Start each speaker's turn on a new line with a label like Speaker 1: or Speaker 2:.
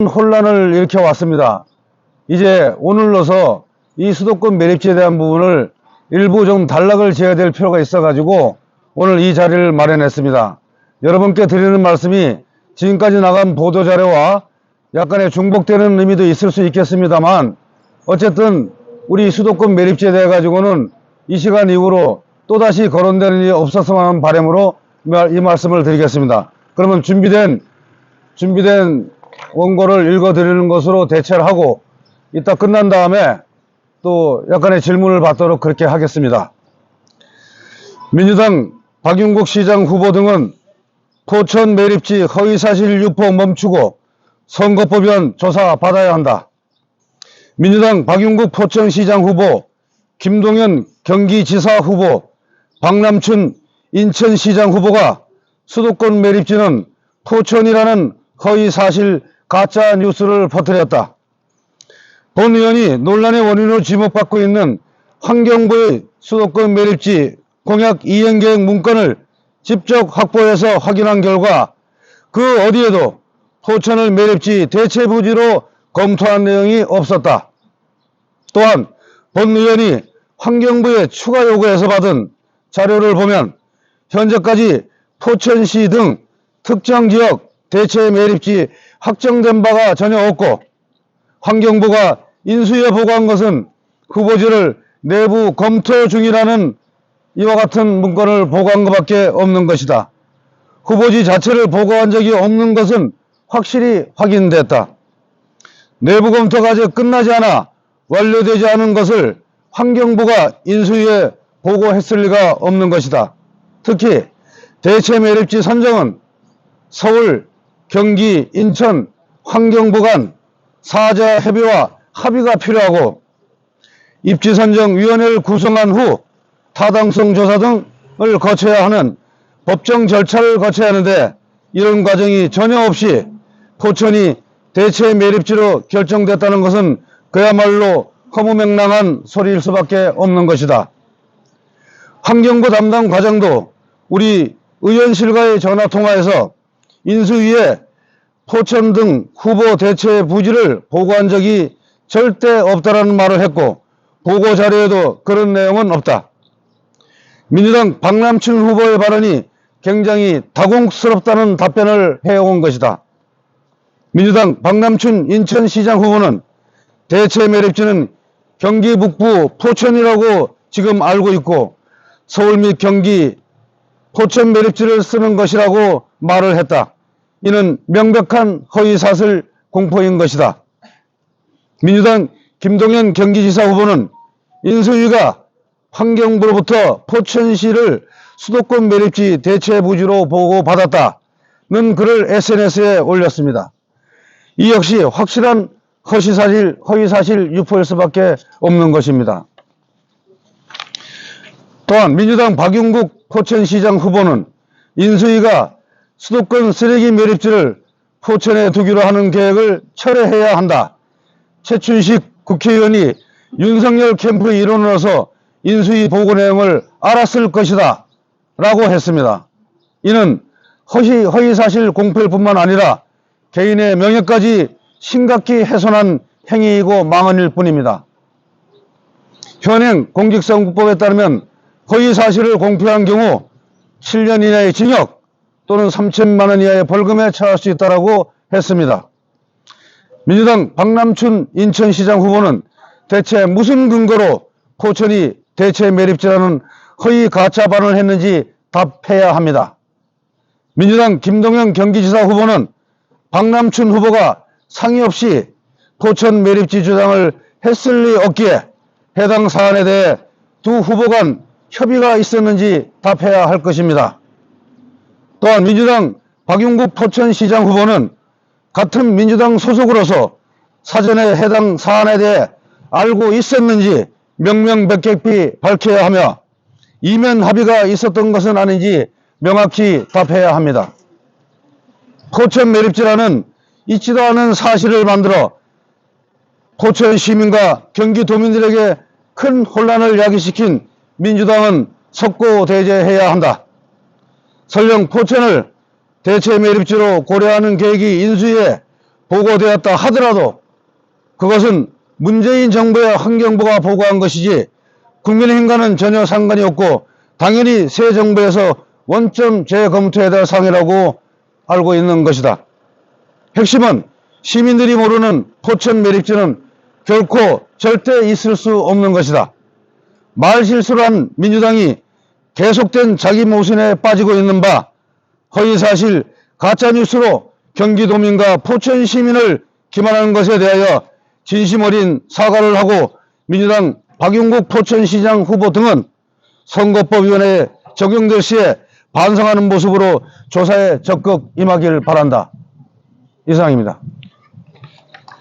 Speaker 1: 혼란을 일으켜 왔습니다. 이제 오늘로서 이 수도권 매립지에 대한 부분을 일부 좀 단락을 지어야 될 필요가 있어 가지고 오늘 이 자리를 마련했습니다. 여러분께 드리는 말씀이 지금까지 나간 보도자료와 약간의 중복되는 의미도 있을 수 있겠습니다만, 어쨌든 우리 수도권 매립지에 대해 가지고는 이 시간 이후로 또다시 거론되는 일이 없었으면 하는 바람으로 이 말씀을 드리겠습니다. 그러면 준비된 원고를 읽어드리는 것으로 대체를 하고, 이따 끝난 다음에 또 약간의 질문을 받도록 그렇게 하겠습니다. 민주당 박윤국 시장 후보 등은 포천 매립지 허위사실 유포 멈추고 선거법위반 조사 받아야 한다. 민주당 박윤국 포천시장 후보, 김동연 경기지사 후보, 박남춘 인천시장 후보가 수도권 매립지는 포천이라는 허위사실 가짜 뉴스를 퍼뜨렸다. 본 의원이 논란의 원인으로 지목받고 있는 환경부의 수도권 매립지 공약 이행계획 문건을 직접 확보해서 확인한 결과 그 어디에도 포천을 매립지 대체 부지로 검토한 내용이 없었다. 또한 본 의원이 환경부의 추가 요구에서 받은 자료를 보면 현재까지 포천시 등 특정 지역 대체 매립지 확정된 바가 전혀 없고, 환경부가 인수위에 보고한 것은 후보지를 내부 검토 중이라는 이와 같은 문건을 보고한 것밖에 없는 것이다. 후보지 자체를 보고한 적이 없는 것은 확실히 확인됐다. 내부 검토가 아직 끝나지 않아 완료되지 않은 것을 환경부가 인수위에 보고했을 리가 없는 것이다. 특히 대체 매립지 선정은 서울, 경기, 인천, 환경부 간 사자 협의와 합의가 필요하고, 입지선정위원회를 구성한 후 타당성 조사 등을 거쳐야 하는 법정 절차를 거쳐야 하는데, 이런 과정이 전혀 없이 포천이 대체 매립지로 결정됐다는 것은 그야말로 허무맹랑한 소리일 수밖에 없는 것이다. 환경부 담당 과장도 우리 의원실과의 전화통화에서 인수위에 포천 등 후보 대체 부지를 보고한 적이 절대 없다라는 말을 했고, 보고 자료에도 그런 내용은 없다. 민주당 박남춘 후보의 발언이 굉장히 다공스럽다는 답변을 해온 것이다. 민주당 박남춘 인천시장 후보는 대체 매립지는 경기 북부 포천이라고 지금 알고 있고, 서울 및 경기 포천 매립지를 쓰는 것이라고 말을 했다. 이는 명백한 허위사실 공포인 것이다. 민주당 김동연 경기지사 후보는 인수위가 환경부로부터 포천시를 수도권 매립지 대체 부지로 보고받았다는 글을 SNS에 올렸습니다. 이 역시 확실한 허위사실 유포일 수밖에 없는 것입니다. 또한 민주당 박윤국 포천시장 후보는 인수위가 수도권 쓰레기 매립지를 포천에 두기로 하는 계획을 철회해야 한다. 최춘식 국회의원이 윤석열 캠프의 일원으로서 인수위 보고 내용을 알았을 것이다 라고 했습니다. 이는 허위사실 공표일 뿐만 아니라 개인의 명예까지 심각히 훼손한 행위이고 망언일 뿐입니다. 현행 공직선거법에 따르면 허위사실을 공표한 경우 7년 이내의 징역 또는 3천만 원 이하의 벌금에 처할 수 있다고 했습니다. 민주당 박남춘 인천시장 후보는 대체 무슨 근거로 포천이 대체 매립지라는 허위 가짜 발언을 했는지 답해야 합니다. 민주당 김동연 경기지사 후보는 박남춘 후보가 상의 없이 포천 매립지 주장을 했을 리 없기에 해당 사안에 대해 두 후보 간 협의가 있었는지 답해야 할 것입니다. 또한 민주당 박윤국 포천시장 후보는 같은 민주당 소속으로서 사전에 해당 사안에 대해 알고 있었는지 명명백백히 밝혀야 하며, 이면 합의가 있었던 것은 아닌지 명확히 답해야 합니다. 포천 매립지라는 있지도 않은 사실을 만들어 포천 시민과 경기도민들에게 큰 혼란을 야기시킨 민주당은 석고대죄해야 한다. 설령 포천을 대체 매립지로 고려하는 계획이 인수위에 보고되었다 하더라도 그것은 문재인 정부의 환경부가 보고한 것이지 국민의힘과는 전혀 상관이 없고 당연히 새 정부에서 원점 재검토해야 될 사항이라고 알고 있는 것이다. 핵심은 시민들이 모르는 포천 매립지는 결코 절대 있을 수 없는 것이다. 말실수를 한 민주당이 계속된 자기 모순에 빠지고 있는 바 허위사실 가짜뉴스로 경기도민과 포천 시민을 기만하는 것에 대하여 진심 어린 사과를 하고 민주당 박용국 포천시장 후보 등은 선거법위원회에 적용될 시에 반성하는 모습으로 조사에 적극 임하길 바란다. 이상입니다.